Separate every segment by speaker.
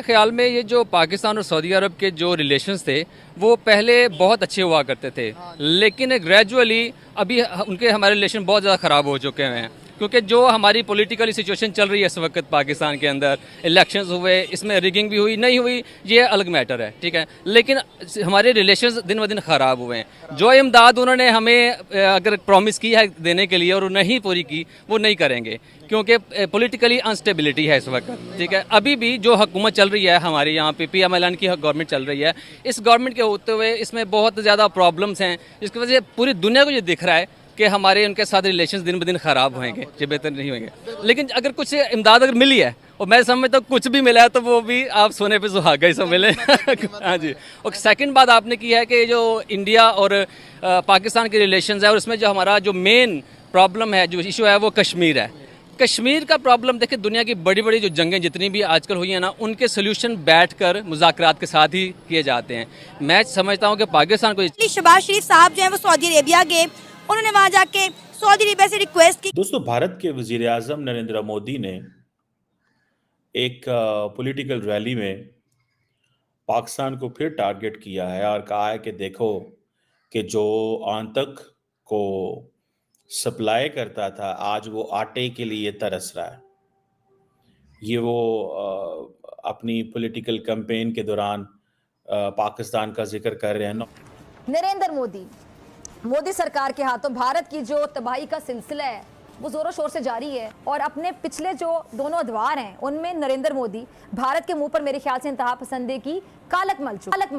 Speaker 1: मेरे ख्याल में ये जो पाकिस्तान और सऊदी अरब के जो रिलेशंस थे वो पहले बहुत अच्छे हुआ करते थे, लेकिन ग्रेजुअली अभी उनके हमारे रिलेशन बहुत ज़्यादा ख़राब हो चुके हैं, क्योंकि जो हमारी पॉलिटिकल सिचुएशन चल रही है इस वक्त पाकिस्तान के अंदर, इलेक्शंस हुए, इसमें रिगिंग भी हुई नहीं हुई ये अलग मैटर है, ठीक है, लेकिन हमारे रिलेशंस दिन ब दिन ख़राब हुए हैं। जो इमदाद उन्होंने हमें अगर प्रॉमिस की है देने के लिए और नहीं पूरी की, वो नहीं करेंगे, क्योंकि पॉलिटिकली अनस्टेबिलिटी है इस वक्त, ठीक है। अभी भी जो हुकूमत चल रही है हमारे यहाँ पे PMLN की गवर्नमेंट चल रही है, इस गवर्नमेंट के होते हुए इसमें बहुत ज़्यादा प्रॉब्लम्स हैं, जिसकी वजह से पूरी दुनिया को ये दिख रहा है कि हमारे उनके साथ रिलेशंस दिन ब दिन ख़राब होंगे, ये बेहतर नहीं होंगे। लेकिन अगर कुछ इमदाद अगर मिली है, और मैं समझता हूँ कुछ भी मिला है तो वो भी आप सोने पे सुहागा ही सब मिले। हाँ जी। और सेकंड बात आपने की है कि जो इंडिया और पाकिस्तान के रिलेशंस है, और इसमें जो हमारा जो मेन प्रॉब्लम है, जो इशू है, वो कश्मीर है। कश्मीर का प्रॉब्लम देखिए, दुनिया की बड़ी बड़ी जो जंगें जितनी भी आजकल हुई हैं ना, उनके सोल्यूशन बैठकर मुज़ाकरात के साथ ही किए जाते हैं। मैं समझता हूँ कि पाकिस्तान को
Speaker 2: शहबाज शरीफ साहब जो है वो सऊदी अरेबिया गए, उन्होंने वहां जाके सऊदी अरेबिया से रिक्वेस्ट की।
Speaker 3: दोस्तों, भारत के वजीर आज़म नरेंद्र मोदी ने एक पॉलिटिकल रैली में पाकिस्तान को फिर टारगेट किया है और कहा है कि देखो कि जो आतंक को सप्लाई करता था, आज वो आटे के लिए तरस रहा है। ये वो अपनी पॉलिटिकल कैंपेन के दौरान पाकिस्तान का जिक्र कर रहे हैं।
Speaker 4: नरेंद्र मोदी सरकार के हाथों भारत की जो तबाही का सिलसिला है वो जोरों शोर से जारी है, और अपने पिछले जो दोनों अदवार हैं उनमें नरेंद्र मोदी भारत के मुंह पर मेरे ख्याल से इंतहा पसंदी की कालक मल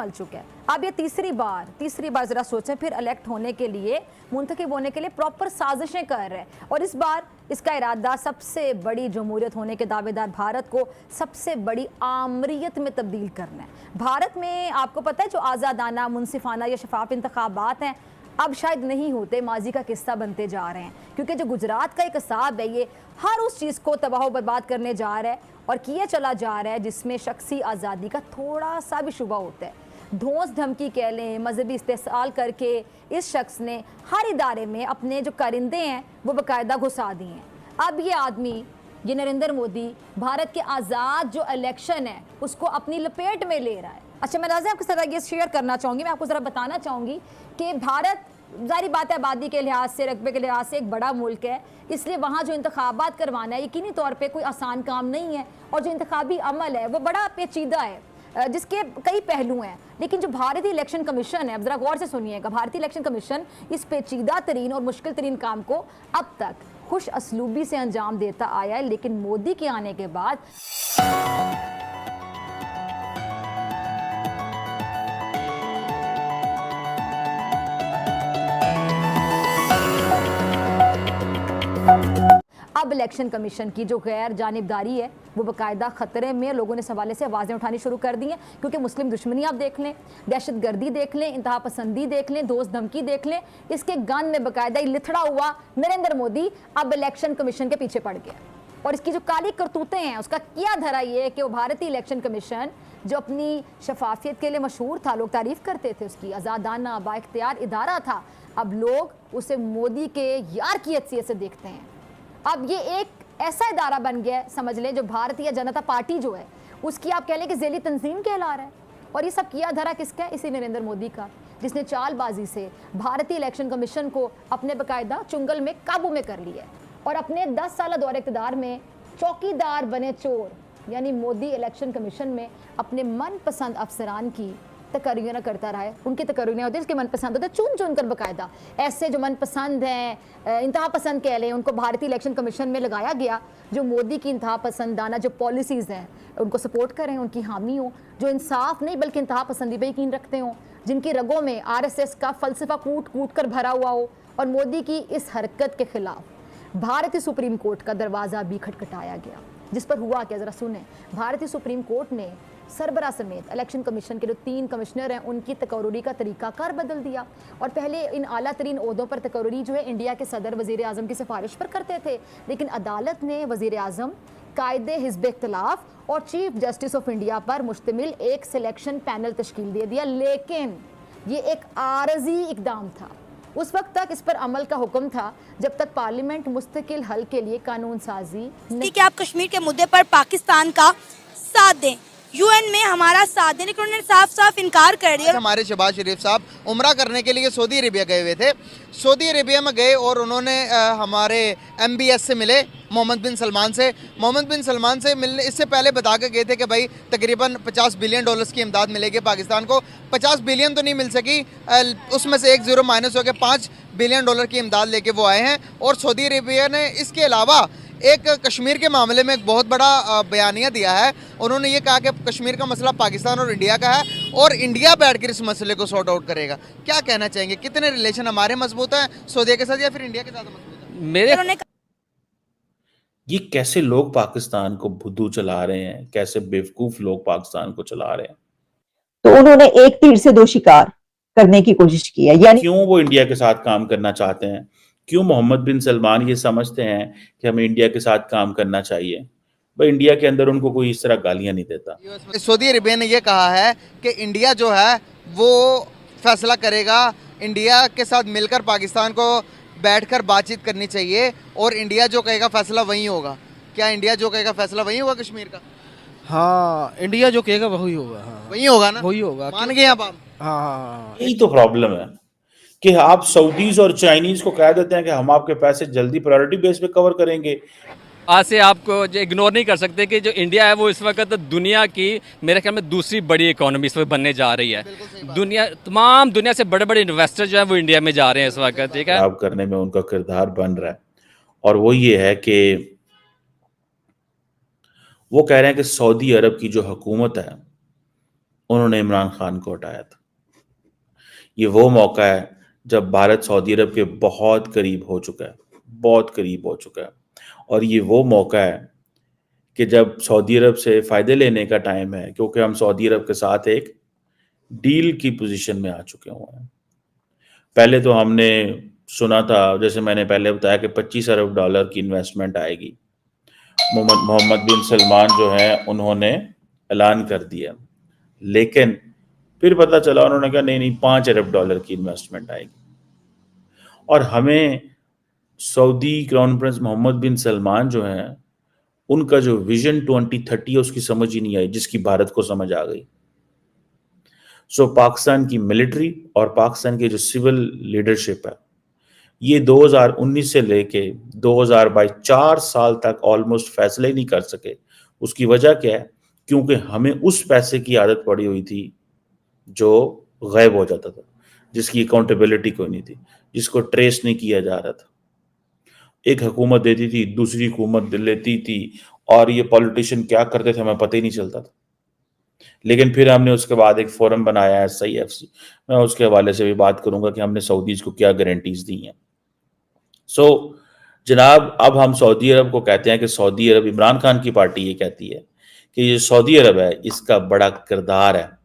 Speaker 4: चुका है। अब ये तीसरी बार जरा सोचें, फिर इलेक्ट होने के लिए, मुंतखब होने के लिए प्रॉपर साजिशें कर रहे हैं, और इस बार इसका इरादा सबसे बड़ी जमहूरियत होने के दावेदार भारत को सबसे बड़ी आमरीत में तब्दील करना है। भारत में आपको पता है जो आज़ादाना, मुनसिफाना या शफाफ इंतखाबात हैं अब शायद नहीं होते, माजी का किस्सा बनते जा रहे हैं, क्योंकि जो गुजरात का एक असाब है ये हर उस चीज़ को तबाह बर्बाद करने जा रहा है और किए चला जा रहा है जिसमें शख्सी आज़ादी का थोड़ा सा भी शुबा होता है। धौंस धमकी कह लें, मजहबी इस्तेसाल करके इस शख्स ने हर इदारे में अपने जो कारिंदे हैं वो बाकायदा घुसा दिए हैं। अब ये आदमी, ये नरेंद्र मोदी, भारत के आज़ाद जो इलेक्शन है उसको अपनी लपेट में ले रहा है। अच्छा, मैं नाज़िम आपके साथ ये शेयर करना चाहूँगी, मैं आपको ज़रा बताना चाहूँगी कि भारत जारी बात है आबादी के लिहाज से, रकबे के लिहाज से एक बड़ा मुल्क है, इसलिए वहाँ जो इंतखाबात करवाना है यकीनी तौर पे कोई आसान काम नहीं है, और जो इंतखाबी अमल है वो बड़ा पेचीदा है जिसके कई पहलू हैं। लेकिन जो भारतीय इलेक्शन कमीशन है, अब ज़रा गौर से सुनिएगा, भारतीय इलेक्शन कमीशन इस पेचीदा तरीन और मुश्किल तरीन काम को अब तक खुश असलूबी से अंजाम देता आया है, लेकिन मोदी के आने के बाद अब इलेक्शन कमीशन की जो गैर जानिबदारी है वो बाकायदा ख़तरे में, लोगों ने इस हवाले से आवाज़ें उठानी शुरू कर दी हैं, क्योंकि मुस्लिम दुश्मनी आप देख लें, दहशत गर्दी देख लें, इंतहा पसंदी देख लें, दोस्त धमकी देख लें, इसके गन में बाकायदा लिथड़ा हुआ नरेंद्र मोदी अब इलेक्शन कमीशन के पीछे पड़ गया। और इसकी जो काली करतूतें हैं उसका क्या धरा ये है कि वो भारतीय इलेक्शन कमीशन जो अपनी शफाफियत के लिए मशहूर था, लोग तारीफ़ करते थे उसकी, आज़ादाना बाइख्तियार इदारा था, अब लोग उसे मोदी के यार की हैसियत से देखते हैं। अब ये एक ऐसा इदारा बन गया है, समझ लें, जो भारतीय जनता पार्टी जो है उसकी आप कह लें कि ज़ेली तंजीम कहला रहा है। और ये सब किया धरा किसका है? इसी नरेंद्र मोदी का, जिसने चालबाजी से भारतीय इलेक्शन कमीशन को अपने बाकायदा चुंगल में काबू में कर लिया है, और अपने 10 साल दौरे इक़्तिदार में चौकीदार बने चोर, यानी मोदी इलेक्शन कमीशन में अपने मनपसंद अफसरान की तकरीरें करता रहा है। उनकी तकरीरें होती है उसके मनपसंद होते हैं, चुन चुन कर बाकायदा ऐसे जो मनपसंद हैं, इंतहा पसंद कह लें, उनको भारतीय इलेक्शन कमीशन में लगाया गया, जो मोदी की इंतहा पसंदाना जो पॉलिसीज़ हैं उनको सपोर्ट करें, उनकी हामी हो, जो इंसाफ नहीं बल्कि इंतहा पसंदी पर यकीन रखते हों, जिनकी रगों में RSS का फ़लसफ़ा कूट कूट कर भरा हुआ हो। और मोदी की इस हरकत के ख़िलाफ़ भारतीय सुप्रीम कोर्ट का दरवाज़ा भी खटखटाया गया, जिस पर हुआ क्या ज़रा सुने। भारतीय सुप्रीम कोर्ट ने सरबरा समेत इलेक्शन कमीशन के जो 3 कमिश्नर हैं उनकी तकर्री का तरीक़ाकार बदल दिया, और पहले इन आला तरीन ओहदों पर तकर्री जो है इंडिया के सदर वज़ीर आज़म की सिफारिश पर करते थे, लेकिन अदालत ने वज़ीर आज़म, कायदे हिज़्ब इख्तिलाफ और चीफ जस्टिस ऑफ इंडिया पर मुश्तमिल एक सिलेक्शन पैनल तश्कील दे दिया। लेकिन ये एक आरजी इकदाम था, उस वक्त तक इस पर अमल का हुक्म था जब तक पार्लियामेंट मुस्तकिल हल के लिए कानून साजी
Speaker 2: कि आप कश्मीर के मुद्दे पर पाकिस्तान का साथ दें। यूएन में हमारा साथ देने के उन्होंने साफ साफ इनकार कर दिया।
Speaker 5: हमारे शहबाज शरीफ साहब उम्रा करने के लिए सऊदी अरेबिया गए हुए थे। सऊदी अरेबिया में गए और उन्होंने हमारे MBS से मिले, मोहम्मद बिन सलमान से। मोहम्मद बिन सलमान से मिलने इससे पहले बता के गए थे कि भाई तकरीबन $50 बिलियन की इमदाद मिलेगी पाकिस्तान को। 50 बिलियन तो नहीं मिल सकी, उसमें से एक ज़ीरो माइनस हो गया, $5 बिलियन की इमदाद लेके वो आए हैं। और सऊदी अरेबिया ने इसके अलावा एक कश्मीर के मामले में एक बहुत बड़ा बयानिया दिया है। उन्होंने ये कहा कि कश्मीर का मसला पाकिस्तान और इंडिया का है और इंडिया बैठकर इस मसले को सॉर्ट आउट करेगा। क्या कहना चाहेंगे, कितने रिलेशन हमारे मजबूत हैं सऊदी के साथ या फिर इंडिया के साथ मजबूत हैं?
Speaker 1: मेरे
Speaker 2: उन्होंने
Speaker 3: ये कैसे लोग पाकिस्तान को भुद्धू चला रहे हैं, कैसे बेवकूफ लोग पाकिस्तान को चला रहे हैं।
Speaker 6: तो उन्होंने एक तीर से दो शिकार करने की कोशिश की है। यानी
Speaker 3: क्यों वो इंडिया के साथ काम करना चाहते हैं? क्यों मोहम्मद बिन सलमान ये समझते हैं कि हमें इंडिया के साथ काम करना चाहिए? भाई इंडिया के अंदर उनको कोई इस तरह गालियां नहीं देता।
Speaker 5: सऊदी अरेबिया ने यह कहा है कि इंडिया जो है वो फैसला करेगा, इंडिया के साथ मिलकर पाकिस्तान को बैठकर बातचीत करनी चाहिए और इंडिया जो कहेगा फैसला वही होगा। क्या इंडिया जो कहेगा फैसला वही होगा कश्मीर का?
Speaker 7: हाँ, इंडिया जो कहेगा वही होगा। हाँ,
Speaker 5: वही होगा ना,
Speaker 7: वही होगा।
Speaker 5: मान गए आप?
Speaker 7: हाँ हाँ,
Speaker 3: यही तो प्रॉब्लम है कि आप सऊदीज और चाइनीज को कह देते हैं कि हम आपके पैसे जल्दी प्रायोरिटी बेस पे कवर करेंगे।
Speaker 1: आज से आपको जो इग्नोर नहीं कर सकते कि जो इंडिया है वो इस वक्त दुनिया की मेरे ख्याल में दूसरी बड़ी इकोनॉमी इस वक्त बनने जा रही है। तमाम दुनिया से बड़े बड़े इन्वेस्टर जो है वो इंडिया में जा रहे हैं इस वक्त। ठीक है,
Speaker 3: खराब करने में उनका किरदार बन रहा है और वो ये है कि वो कह रहे हैं कि सऊदी अरब की जो हुकूमत है उन्होंने इमरान खान को हटाया था। ये वो मौका है जब भारत सऊदी अरब के बहुत करीब हो चुका है, बहुत करीब हो चुका है। और ये वो मौका है कि जब सऊदी अरब से फ़ायदे लेने का टाइम है, क्योंकि हम सऊदी अरब के साथ एक डील की पोजीशन में आ चुके हुए हैं। पहले तो हमने सुना था, जैसे मैंने पहले बताया, कि $25 अरब की इन्वेस्टमेंट आएगी। मोहम्मद बिन सलमान जो है उन्होंने ऐलान कर दिया, लेकिन फिर पता चला उन्होंने कहा नहीं नहीं $5 अरब की इन्वेस्टमेंट आएगी। और हमें सऊदी क्राउन प्रिंस मोहम्मद बिन सलमान जो हैं उनका जो विजन 2030 है उसकी समझ ही नहीं आई, जिसकी भारत को समझ आ गई। सो पाकिस्तान की मिलिट्री और पाकिस्तान की जो सिविल लीडरशिप है, ये 2019 से लेके 2022 4 साल तक ऑलमोस्ट फैसले ही नहीं कर सके। उसकी वजह क्या है? क्योंकि हमें उस पैसे की आदत पड़ी हुई थी जो गायब हो जाता था, जिसकी अकाउंटेबिलिटी कोई नहीं थी, जिसको ट्रेस नहीं किया जा रहा था। एक हुकूमत देती थी, दूसरी हुकूमत लेती थी, और ये पॉलिटिशियन क्या करते थे हमें पता ही नहीं चलता था। लेकिन फिर हमने उसके बाद एक फोरम बनाया है SIFC, मैं उसके हवाले से भी बात करूंगा कि हमने सऊदीज को क्या गारंटीज दी हैं। सो जनाब, अब हम सऊदी अरब को कहते हैं कि सऊदी अरब, इमरान खान की पार्टी ये कहती है कि ये सऊदी अरब है, इसका बड़ा किरदार है